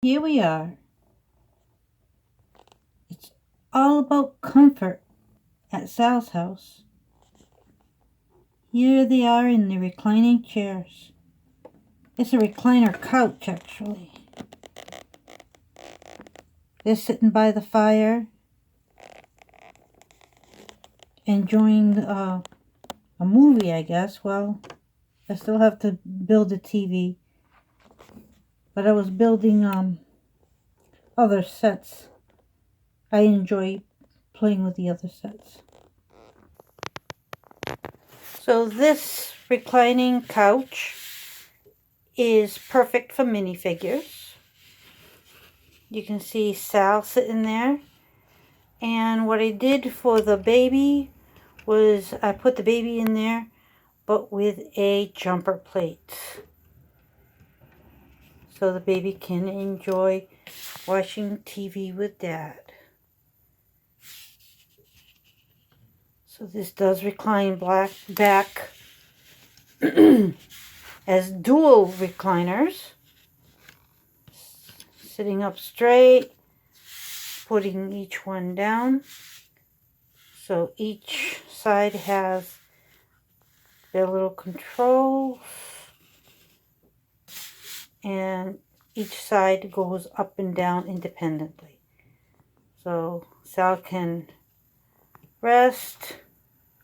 Here we are. It's all about comfort at Sal's house. Here they are in the reclining chairs. It's a recliner couch, actually. They're sitting by the fire, enjoying a movie, I guess. Well, I still have to build a TV. But I was building other sets. I enjoy playing with the other sets. So this reclining couch is perfect for minifigures. You can see Sal sitting there. And what I did for the baby was I put the baby in there, but with a jumper plate. So the baby can enjoy watching TV with Dad. So this does recline back as dual recliners. Sitting up straight, putting each one down. So each side has their little controls. And each side goes up and down independently. So Sal can rest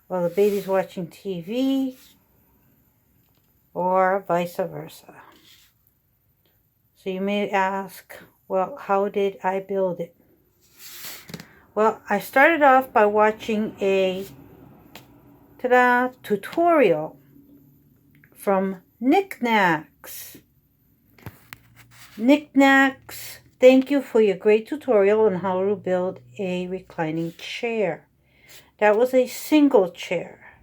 while the baby's watching TV, or vice versa. So you may ask, well, how did I build it? Well, I started off by watching a tutorial from Knickknacks. Knickknacks, thank you for your great tutorial on how to build a reclining chair. That was a single chair.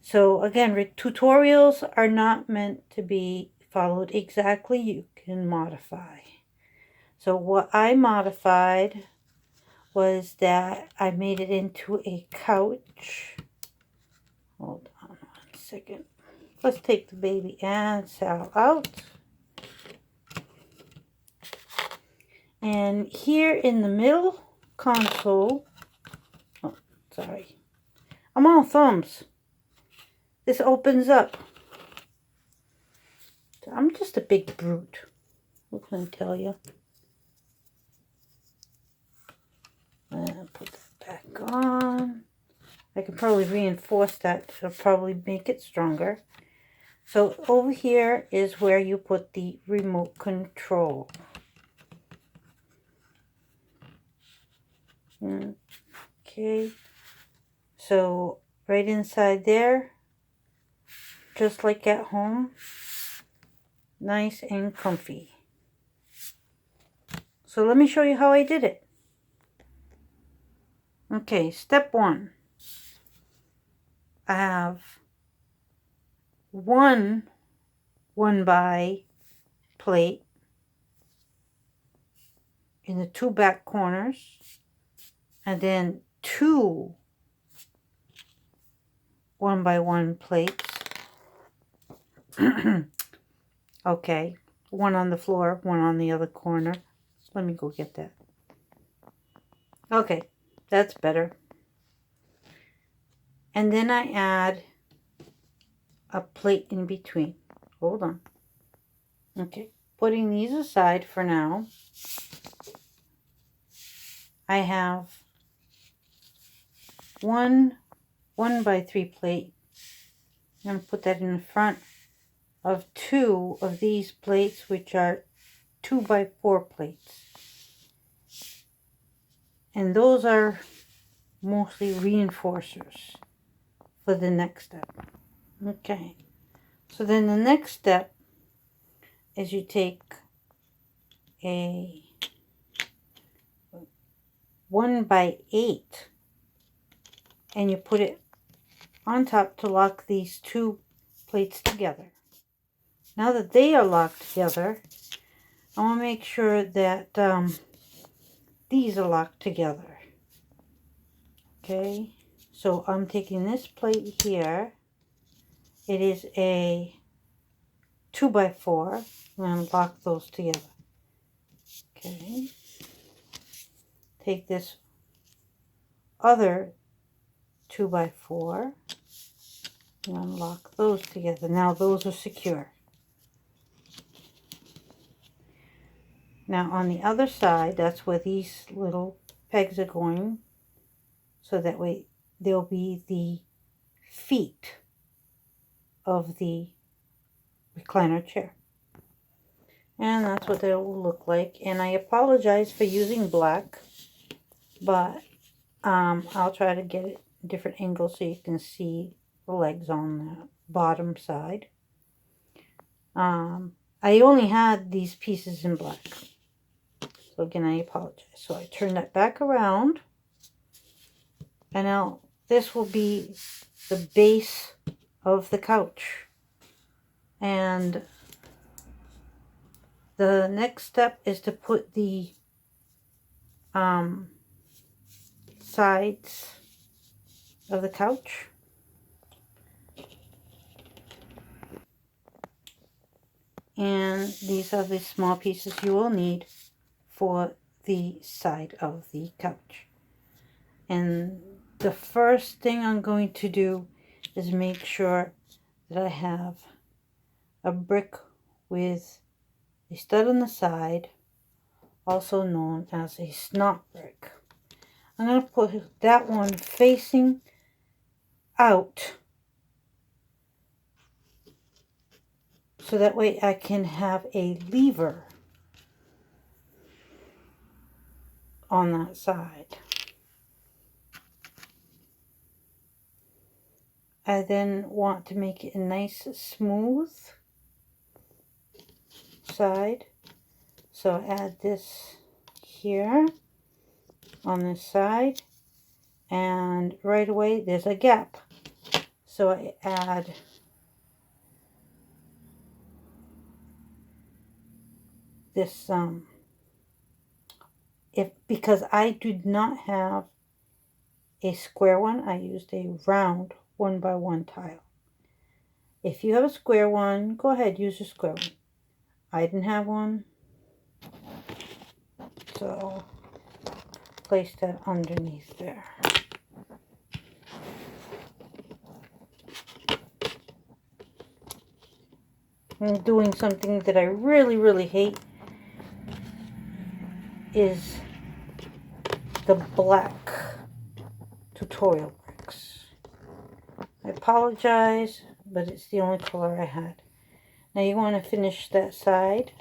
So again, tutorials are not meant to be followed exactly. You can modify. So what I modified was that I made it into a couch. Hold on 1 second. Let's take the baby and Sal out. And here in the middle console, oh, sorry, I'm all thumbs. This opens up. I'm just a big brute. What can I tell you? Put that back on. I can probably reinforce that to probably make it stronger. So over here is where you put the remote control. Okay. So right inside there, just like at home, nice and comfy. So let me show you how I did it. Okay, step 1. I have one 1x plate in the 2 back corners, and then 2 1x1 plates. Okay, one on the floor, one on the other corner. Let me go get that. Okay, that's better. And then I add a plate in between. Hold on. Okay, putting these aside for now, I have one 1x3 plate. I'm going to put that in front of 2 of these plates, which are 2x4 plates. And those are mostly reinforcers for the next step. Okay, so then the next step is you take a 1x8 and you put it on top to lock these 2 plates together. Now that they are locked together, I want to make sure that these are locked together. Okay, so I'm taking this plate here. It is a 2x4. I'm going to lock those together. Okay. Take this other 2x4 and unlock those together. Now those are secure. Now on the other side, that's where these little pegs are going. So that way there'll be the feet of the recliner chair. And that's what they'll look like. And I apologize for using black, but I'll try to get it different angles so you can see the legs on the bottom side. I only had these pieces in black. So again, I apologize. So I turn that back around. And now this will be the base of the couch. And the next step is to put the sides of the couch. And these are the small pieces you will need for the side of the couch. And the first thing I'm going to do is make sure that I have a brick with a stud on the side, also known as a snot brick. I'm going to put that one facing out so that way I can have a lever on that side. I then want to make it a nice smooth side. So I add this here on this side, and right away there's a gap. So I add this because I did not have a square one, I used a round 1x1 tile. If you have a square one, go ahead, use a square one. I didn't have one, so place that underneath there. I'm doing something that I really hate is the black tutorial bricks. I apologize, but it's the only color I had. Now you want to finish that side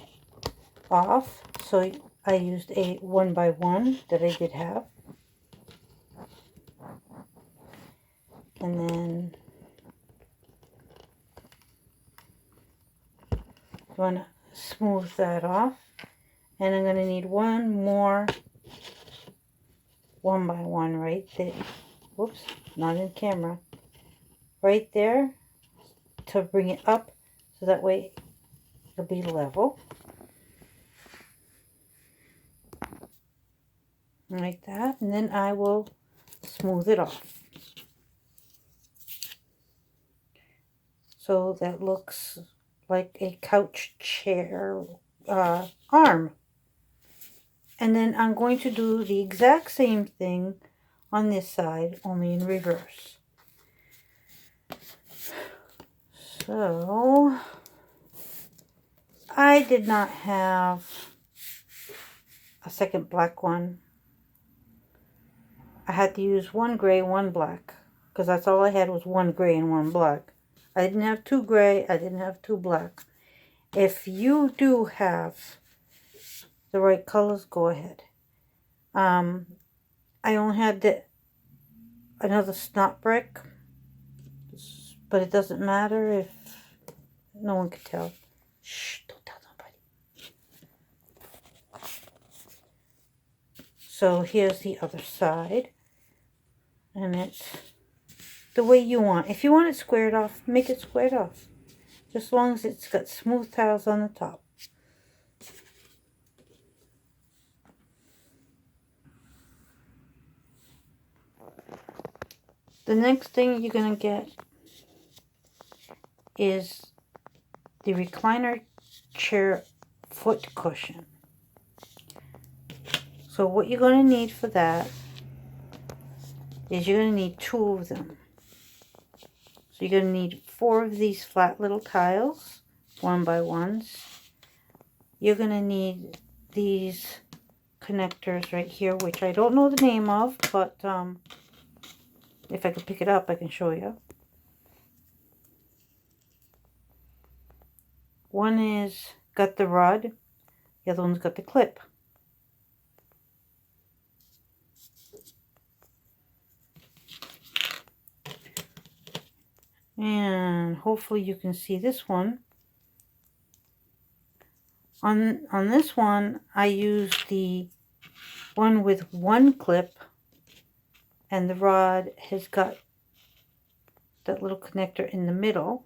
off, so I used a 1x1 that I did have. And then you want to smooth that off. And I'm going to need one more 1x1 right there. Whoops, not in camera. Right there to bring it up so that way it'll be level. Like that. And then I will smooth it off. So that looks like a couch chair arm. And then I'm going to do the exact same thing on this side, only in reverse. So I did not have a second black one. I had to use one gray, one black, because that's all I had was one gray and one black. I didn't have two gray, I didn't have two black. If you do have the right colors, go ahead. I only had another snot brick, but it doesn't matter if no one could tell. Shh, don't tell nobody. So here's the other side, and it's the way you want. If you want it squared off, make it squared off, just as long as it's got smooth tiles on the top. The next thing you're going to get is the recliner chair foot cushion. So what you're going to need for that is you're going to need 2 of them. So you're going to need 4 of these flat little tiles, 1 by 1s. You're going to need these connectors right here, which I don't know the name of, but if I could pick it up, I can show you. One is got the rod, the other one's got the clip. And hopefully you can see this one. On this one, I used the one with 1 clip, and the rod has got that little connector in the middle.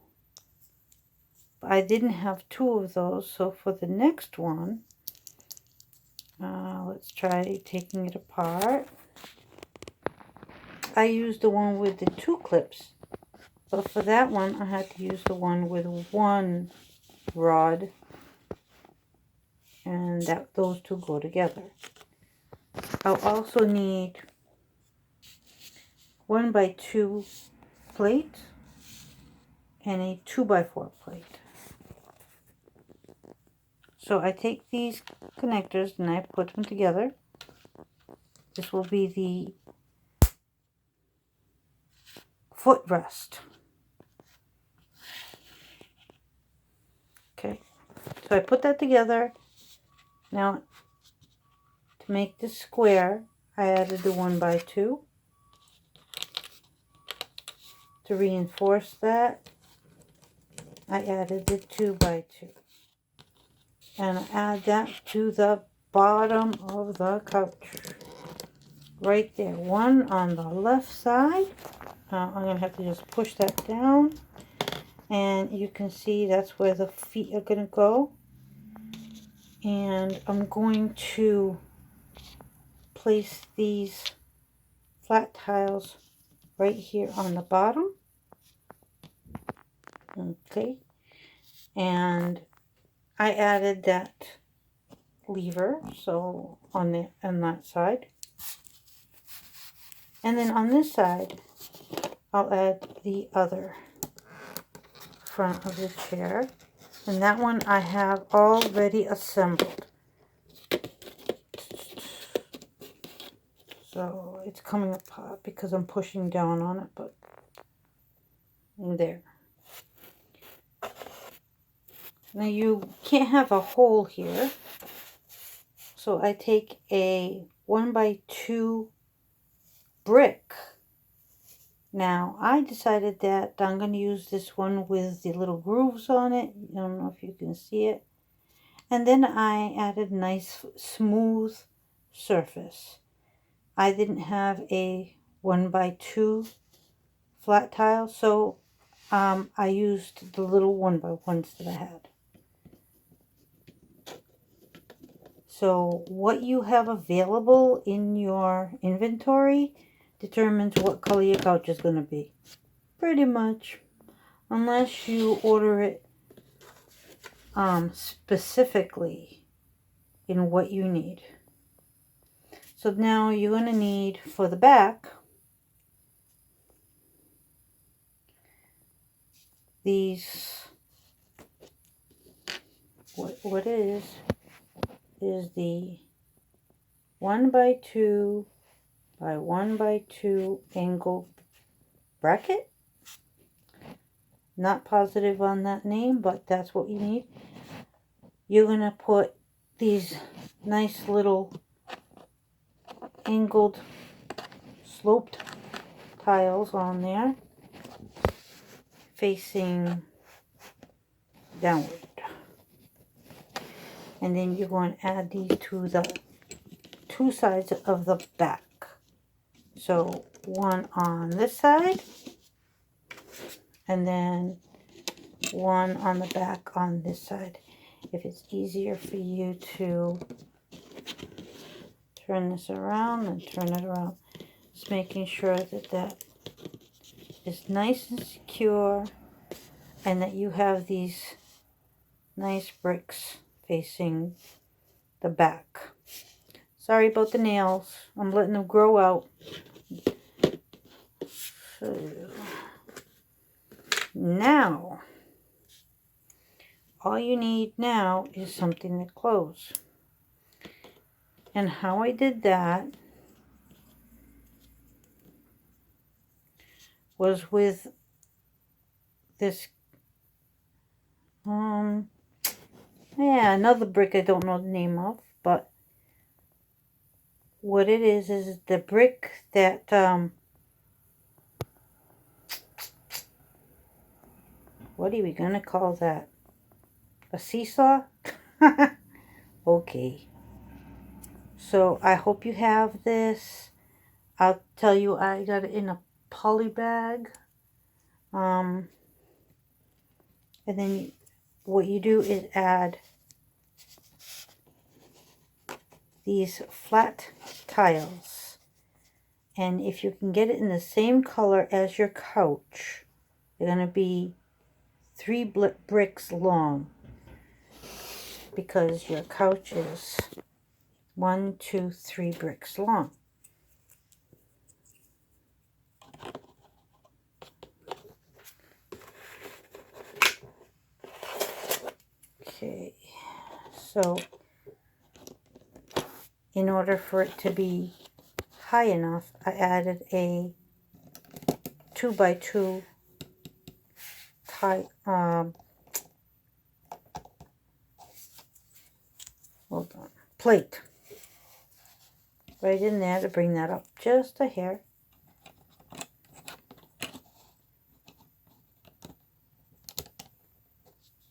I didn't have 2 of those, so for the next one, let's try taking it apart. I used the one with the 2 clips, but for that one I had to use the one with 1 rod, and those 2 go together. I'll also need 1 by 2 plate and a 2 by 4 plate. So I take these connectors and I put them together. This will be the footrest. Okay, so I put that together. Now, to make this square, I added the 1 by 2. To reinforce that, I added the 2 by 2. And I add that to the bottom of the couch. Right there. One on the left side. I'm going to have to just push that down. And you can see that's where the feet are going to go. And I'm going to place these flat tiles right here on the bottom. Okay. And I added that lever, so on that side. And then on this side, I'll add the other front of the chair. And that one I have already assembled. So it's coming apart because I'm pushing down on it, but there. Now you can't have a hole here. So I take a 1 by 2 brick. Now I decided that I'm going to use this one with the little grooves on it. I don't know if you can see it. And then I added nice smooth surface. I didn't have a 1 by 2 flat tile, so I used the little 1 by 1s that I had. So what you have available in your inventory determines what color your couch is going to be. Pretty much. Unless you order it specifically in what you need. So now you're going to need, for the back, these, what is the 1 by 2 by 1 by 2 angle bracket. Not positive on that name, but that's what you need. You're going to put these nice little angled sloped tiles on there facing downward. And then you're going to add these to the 2 sides of the back. So one on this side, and then one on the back on this side. If it's easier for you to turn this around and turn it around, just making sure that that is nice and secure, and that you have these nice bricks facing the back. Sorry about the nails. I'm letting them grow out. So now, all you need now is something to close. And how I did that was with this, another brick I don't know the name of, but what it is the brick that, what are we gonna call that? A seesaw? Okay. So I hope you have this. I'll tell you, I got it in a poly bag. And then what you do is add these flat tiles. And if you can get it in the same color as your couch, they're going to be 3 bricks long, because your couch is 1, 2, 3 bricks long. Okay, so in order for it to be high enough, I added a 2x2 plate right in there to bring that up just a hair.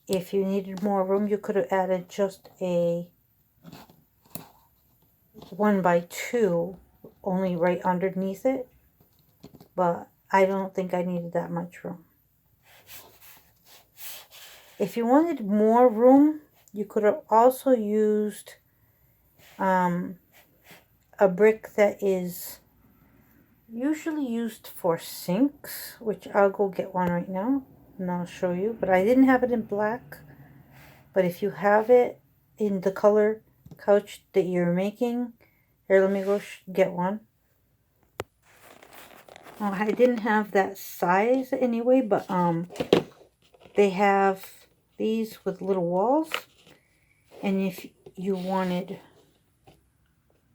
If you needed more room, you could have added just a 1x2 only right underneath it, but I don't think I needed that much room. If you wanted more room, you could have also used a brick that is usually used for sinks, which I'll go get one right now and I'll show you, but I didn't have it in black. But if you have it in the color couch that you're making, here, let me go get one. I didn't have that size anyway, but they have these with little walls, and if you wanted,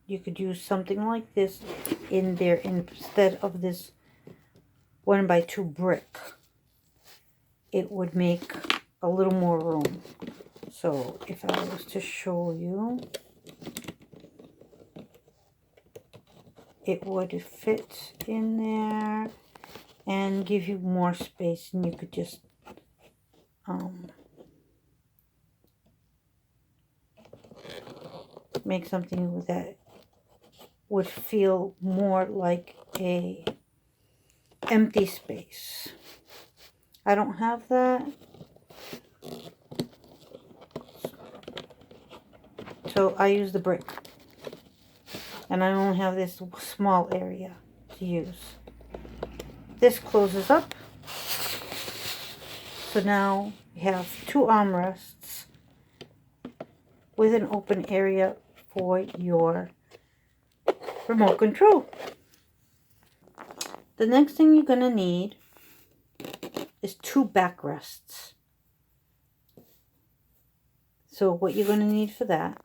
you could use something like this in there instead of this 1x2 brick. It would make a little more room. So if I was to show you, it would fit in there and give you more space, and you could just make something with that would feel more like a empty space. I don't have that, so I use the brick, and I only have this small area to use. This closes up, so now you have 2 armrests with an open area for your remote control. The next thing you're going to need is 2 backrests. So what you're going to need for that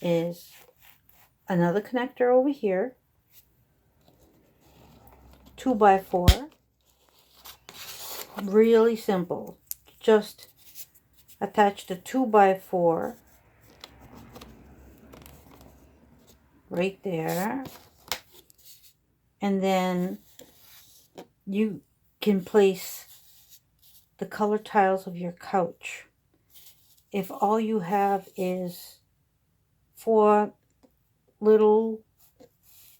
is another connector over here, 2x4, really simple. Just attach the 2x4 right there, and then you can place the color tiles of your couch. If all you have is 4 little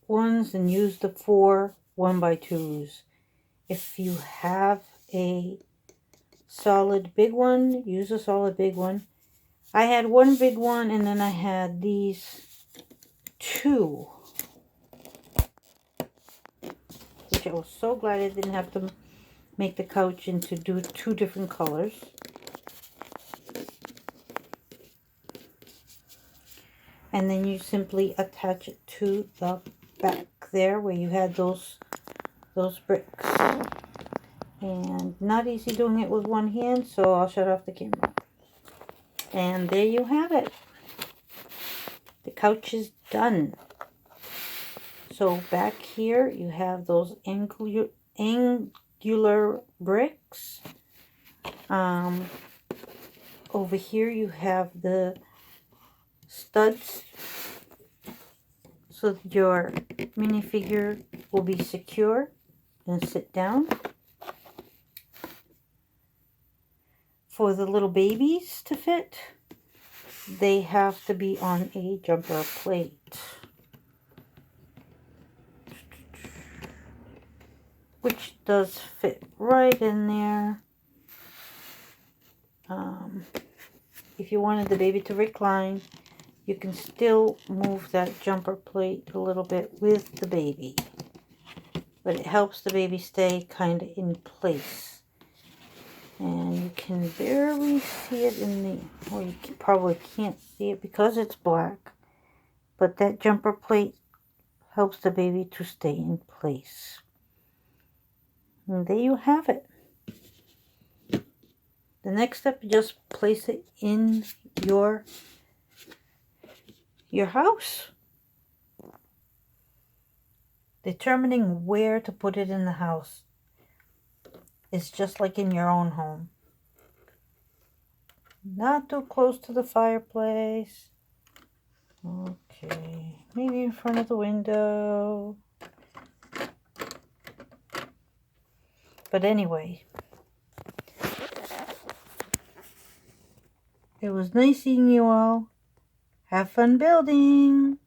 ones, then use the 4 1x2s. If you have a solid big one, use a solid big one. I had one big one, and then I had these 2, which I was so glad I didn't have to make the couch into 2 different colors. And then you simply attach it to the back there where you had those bricks. And not easy doing it with one hand, so I'll shut off the camera. And there you have it. The couch is done. So back here you have those angular bricks. Over here you have the studs so that your minifigure will be secure and sit down. For the little babies to fit, they have to be on a jumper plate, which does fit right in there. If you wanted the baby to recline, you can still move that jumper plate a little bit with the baby, but it helps the baby stay kind of in place. And you can barely see it in the, well, you probably can't see it because it's black, but that jumper plate helps the baby to stay in place. And there you have it. The next step, just place it in your house. Determining where to put it in the house is just like in your own home. Not too close to the fireplace. Okay, maybe in front of the window. But anyway, it was nice seeing you all. Have fun building.